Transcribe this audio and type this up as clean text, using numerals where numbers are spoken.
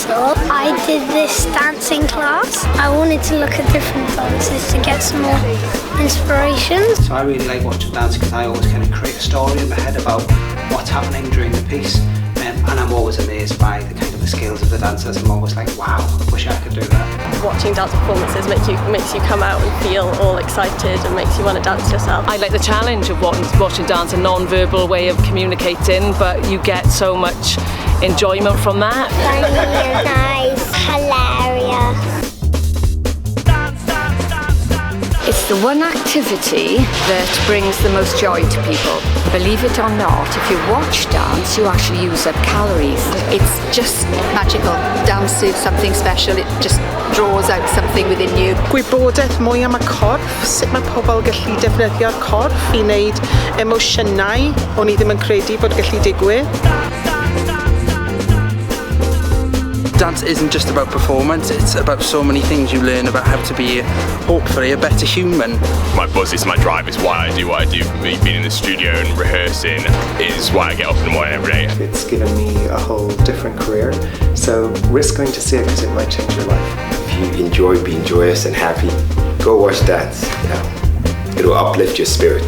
little, I did this dancing class. I wanted to look at different dances to get some more inspiration. So I really like watching dance because I always kind of create a story in my head about what's happening during the piece. And I'm always amazed by the kind of the skills of the dancers. I'm always like, wow, I wish I could do that. Watching dance performances makes you come out and feel all excited and makes you want to dance yourself. I like the challenge of watching dance, a non-verbal way of communicating, but you get so much enjoyment from that. Funny, nice, hilarious. It's the one activity that brings the most joy to people. Believe it or not, if you watch dance, you actually use up calories. It's just magical. Dance is something special. It just draws out something within you. Gwybodaeth mwy am y corff, sut mae pobl gallu defnyddio'r corff i wneud emosiynau o'n i ddim yn credu bod gallu digwydd. Dance isn't just about performance, it's about so many things you learn about how to be, hopefully, a better human. My buzz is my drive, is why I do what I do. For me, being in the studio and rehearsing is why I get up in the morning every day. It's given me a whole different career, so risk going to see it because it might change your life. If you enjoy being joyous and happy, go watch dance. You know, it'll uplift your spirit.